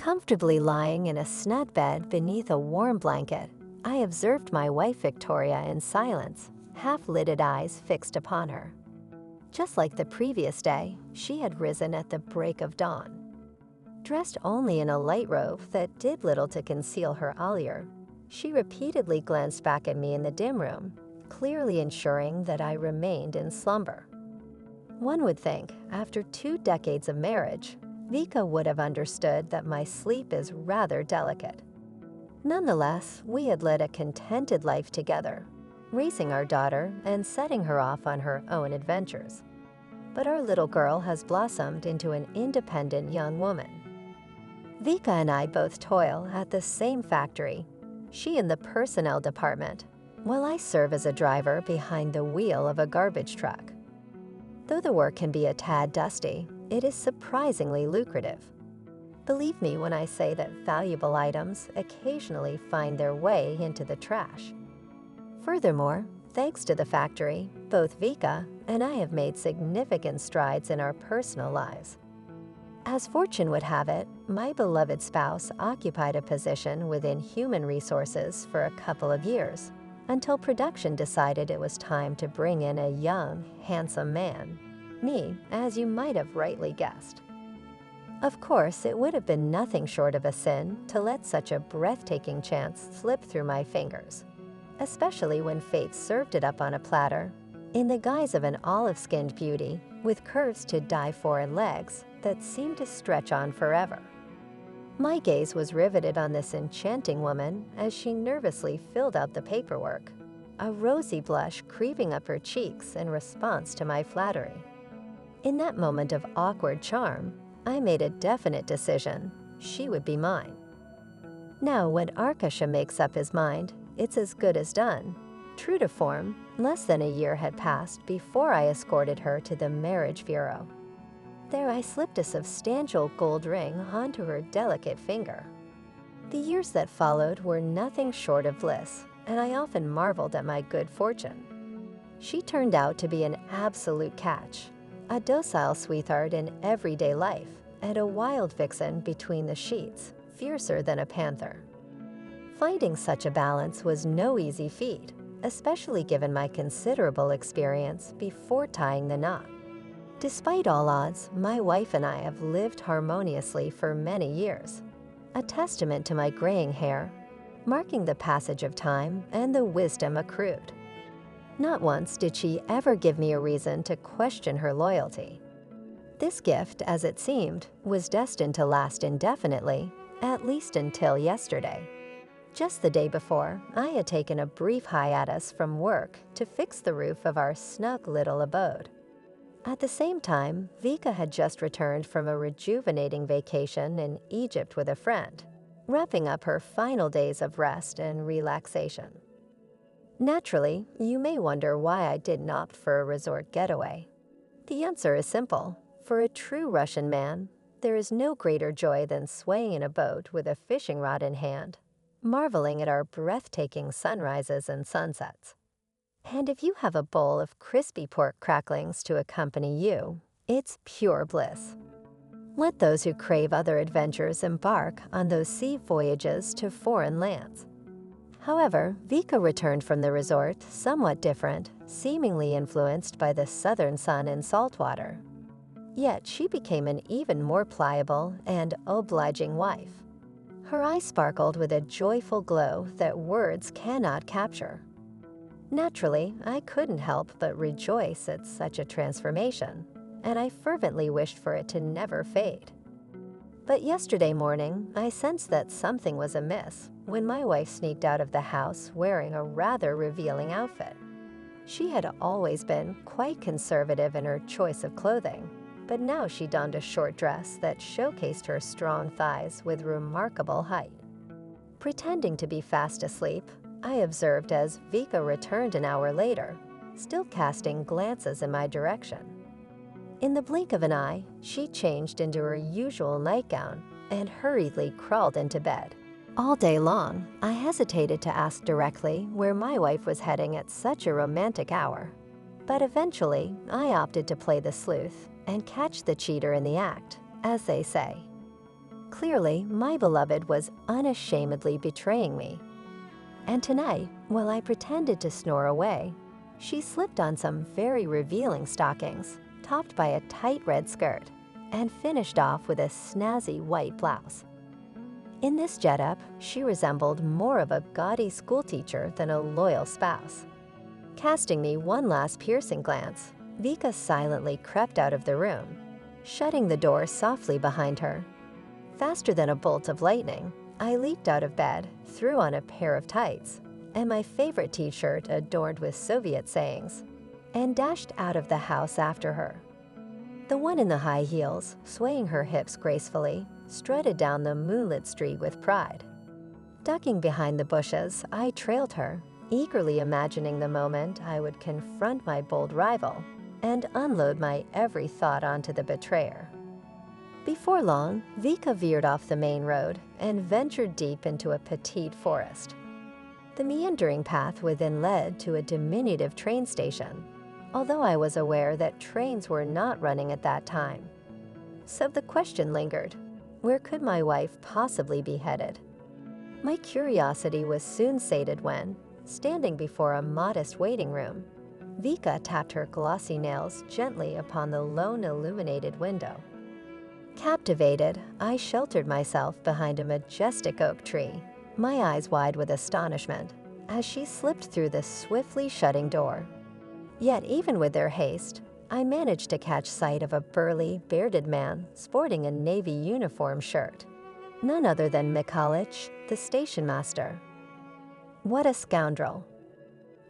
Comfortably lying in a snug bed beneath a warm blanket, I observed my wife Victoria in silence, half-lidded eyes fixed upon her. Just like the previous day, she had risen at the break of dawn. Dressed only in a light robe that did little to conceal her allure, she repeatedly glanced back at me in the dim room, clearly ensuring that I remained in slumber. One would think, after 2 decades of marriage, Vika would have understood that my sleep is rather delicate. Nonetheless, we had led a contented life together, raising our daughter and setting her off on her own adventures. But our little girl has blossomed into an independent young woman. Vika and I both toil at the same factory, she in the personnel department, while I serve as a driver behind the wheel of a garbage truck. Though the work can be a tad dusty, it is surprisingly lucrative. Believe me when I say that valuable items occasionally find their way into the trash. Furthermore, thanks to the factory, both Vika and I have made significant strides in our personal lives. As fortune would have it, my beloved spouse occupied a position within human resources for a couple of years, until production decided it was time to bring in a young, handsome man. Me, as you might have rightly guessed. Of course, it would have been nothing short of a sin to let such a breathtaking chance slip through my fingers, especially when fate served it up on a platter in the guise of an olive-skinned beauty with curves to die for and legs that seemed to stretch on forever. My gaze was riveted on this enchanting woman as she nervously filled out the paperwork, a rosy blush creeping up her cheeks in response to my flattery. In that moment of awkward charm, I made a definite decision: she would be mine. Now, when Arkasha makes up his mind, it's as good as done. True to form, less than a year had passed before I escorted her to the marriage bureau. There I slipped a substantial gold ring onto her delicate finger. The years that followed were nothing short of bliss, and I often marveled at my good fortune. She turned out to be an absolute catch, a docile sweetheart in everyday life, and a wild vixen between the sheets, fiercer than a panther. Finding such a balance was no easy feat, especially given my considerable experience before tying the knot. Despite all odds, my wife and I have lived harmoniously for many years, a testament to my graying hair, marking the passage of time and the wisdom accrued. Not once did she ever give me a reason to question her loyalty. This gift, as it seemed, was destined to last indefinitely, at least until yesterday. Just the day before, I had taken a brief hiatus from work to fix the roof of our snug little abode. At the same time, Vika had just returned from a rejuvenating vacation in Egypt with a friend, wrapping up her final days of rest and relaxation. Naturally, you may wonder why I didn't opt for a resort getaway. The answer is simple. For a true Russian man, there is no greater joy than swaying in a boat with a fishing rod in hand, marveling at our breathtaking sunrises and sunsets. And if you have a bowl of crispy pork cracklings to accompany you, it's pure bliss. Let those who crave other adventures embark on those sea voyages to foreign lands. However, Vika returned from the resort somewhat different, seemingly influenced by the southern sun and saltwater. Yet she became an even more pliable and obliging wife. Her eyes sparkled with a joyful glow that words cannot capture. Naturally, I couldn't help but rejoice at such a transformation, and I fervently wished for it to never fade. But yesterday morning, I sensed that something was amiss when my wife sneaked out of the house wearing a rather revealing outfit. She had always been quite conservative in her choice of clothing, but now she donned a short dress that showcased her strong thighs with remarkable height. Pretending to be fast asleep, I observed as Vika returned an hour later, still casting glances in my direction. In the blink of an eye, she changed into her usual nightgown and hurriedly crawled into bed. All day long, I hesitated to ask directly where my wife was heading at such a romantic hour. But eventually, I opted to play the sleuth and catch the cheater in the act, as they say. Clearly, my beloved was unashamedly betraying me. And tonight, while I pretended to snore away, she slipped on some very revealing stockings, topped by a tight red skirt, and finished off with a snazzy white blouse. In this getup, she resembled more of a gaudy schoolteacher than a loyal spouse. Casting me one last piercing glance, Vika silently crept out of the room, shutting the door softly behind her. Faster than a bolt of lightning, I leaped out of bed, threw on a pair of tights and my favorite t-shirt adorned with Soviet sayings, and dashed out of the house after her. The one in the high heels, swaying her hips gracefully, strutted down the moonlit street with pride. Ducking behind the bushes, I trailed her, eagerly imagining the moment I would confront my bold rival and unload my every thought onto the betrayer. Before long, Vika veered off the main road and ventured deep into a petite forest. The meandering path within led to a diminutive train station, although I was aware that trains were not running at that time. So the question lingered, where could my wife possibly be headed? My curiosity was soon sated when, standing before a modest waiting room, Vika tapped her glossy nails gently upon the lone illuminated window. Captivated, I sheltered myself behind a majestic oak tree, my eyes wide with astonishment, as she slipped through the swiftly shutting door. Yet even with their haste, I managed to catch sight of a burly, bearded man sporting a navy uniform shirt. None other than Mikhalich, the station master. What a scoundrel!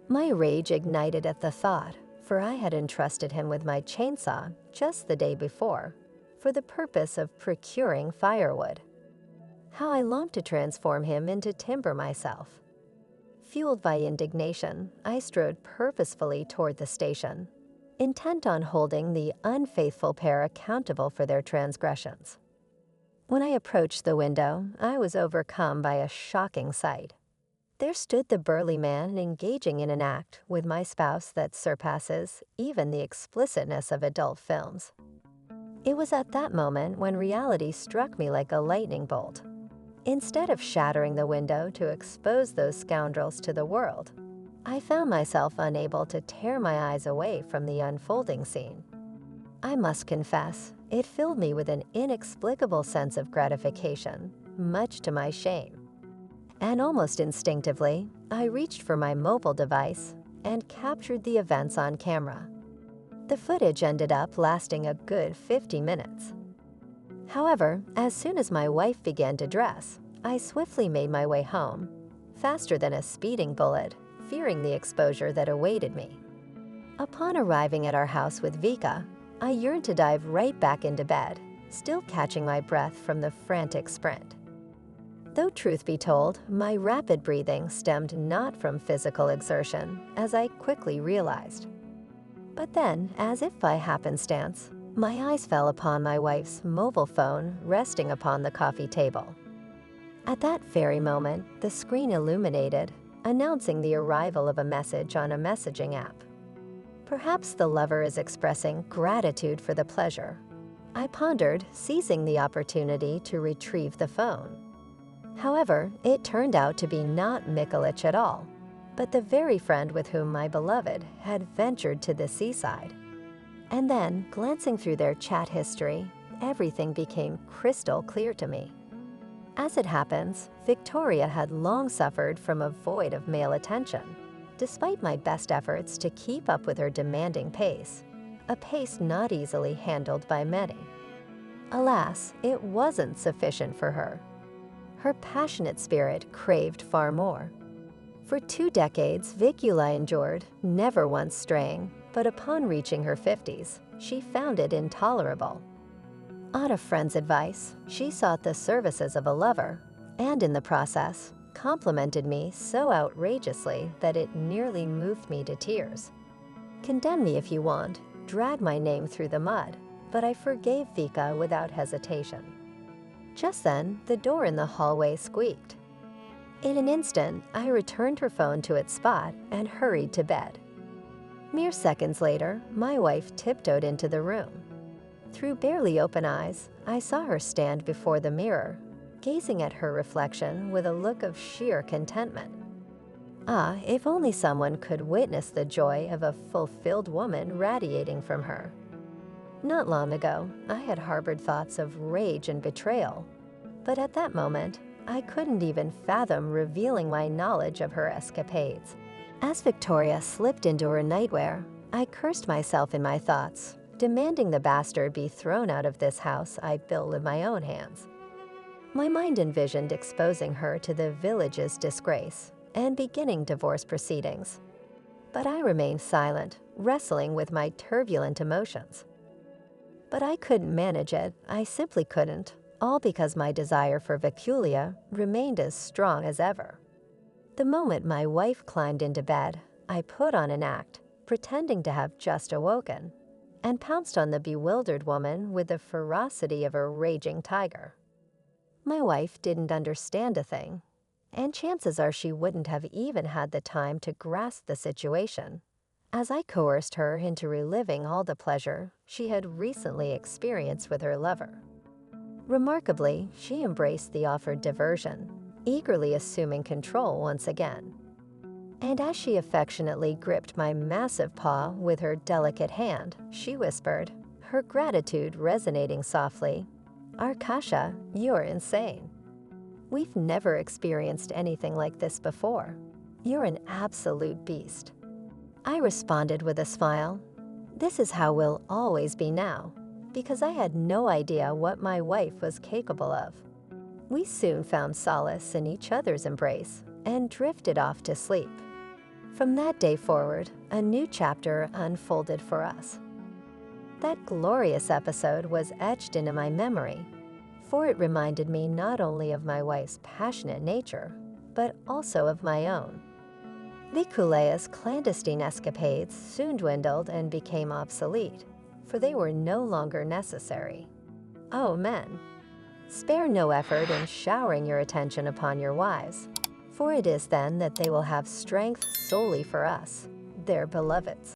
My rage ignited at the thought, for I had entrusted him with my chainsaw just the day before, for the purpose of procuring firewood. How I longed to transform him into timber myself. Fueled by indignation, I strode purposefully toward the station, intent on holding the unfaithful pair accountable for their transgressions. When I approached the window, I was overcome by a shocking sight. There stood the burly man engaging in an act with my spouse that surpasses even the explicitness of adult films. It was at that moment when reality struck me like a lightning bolt. Instead of shattering the window to expose those scoundrels to the world, I found myself unable to tear my eyes away from the unfolding scene. I must confess, it filled me with an inexplicable sense of gratification, much to my shame. And almost instinctively, I reached for my mobile device and captured the events on camera. The footage ended up lasting a good 50 minutes. However, as soon as my wife began to dress, I swiftly made my way home, faster than a speeding bullet, fearing the exposure that awaited me. Upon arriving at our house with Vika, I yearned to dive right back into bed, still catching my breath from the frantic sprint. Though truth be told, my rapid breathing stemmed not from physical exertion, as I quickly realized. But then, as if by happenstance, my eyes fell upon my wife's mobile phone resting upon the coffee table. At that very moment, the screen illuminated, announcing the arrival of a message on a messaging app. Perhaps the lover is expressing gratitude for the pleasure. I pondered, seizing the opportunity to retrieve the phone. However, it turned out to be not Mikhalich at all, but the very friend with whom my beloved had ventured to the seaside. And then, glancing through their chat history, everything became crystal clear to me. As it happens, Victoria had long suffered from a void of male attention, despite my best efforts to keep up with her demanding pace, a pace not easily handled by many. Alas, it wasn't sufficient for her. Her passionate spirit craved far more. For 2 decades, Vicula endured, never once straying, but upon reaching her 50s, she found it intolerable. On a friend's advice, she sought the services of a lover, and in the process, complimented me so outrageously that it nearly moved me to tears. Condemn me if you want, drag my name through the mud, but I forgave Vika without hesitation. Just then, the door in the hallway squeaked. In an instant, I returned her phone to its spot and hurried to bed. Mere seconds later, my wife tiptoed into the room. Through barely open eyes, I saw her stand before the mirror, gazing at her reflection with a look of sheer contentment. Ah, if only someone could witness the joy of a fulfilled woman radiating from her. Not long ago, I had harbored thoughts of rage and betrayal, but at that moment, I couldn't even fathom revealing my knowledge of her escapades. As Victoria slipped into her nightwear, I cursed myself in my thoughts, demanding the bastard be thrown out of this house I built with my own hands. My mind envisioned exposing her to the village's disgrace and beginning divorce proceedings. But I remained silent, wrestling with my turbulent emotions. But I couldn't manage it, I simply couldn't, all because my desire for Viculia remained as strong as ever. The moment my wife climbed into bed, I put on an act, pretending to have just awoken, and pounced on the bewildered woman with the ferocity of a raging tiger. My wife didn't understand a thing, and chances are she wouldn't have even had the time to grasp the situation, as I coerced her into reliving all the pleasure she had recently experienced with her lover. Remarkably, she embraced the offered diversion, eagerly assuming control once again. And as she affectionately gripped my massive paw with her delicate hand, she whispered, her gratitude resonating softly, "Arkasha, you're insane. We've never experienced anything like this before. You're an absolute beast." I responded with a smile. This is how we'll always be now, because I had no idea what my wife was capable of. We soon found solace in each other's embrace and drifted off to sleep. From that day forward, a new chapter unfolded for us. That glorious episode was etched into my memory, for it reminded me not only of my wife's passionate nature, but also of my own. Vikulea's clandestine escapades soon dwindled and became obsolete, for they were no longer necessary. Oh, men, spare no effort in showering your attention upon your wives, for it is then that they will have strength solely for us, their beloveds.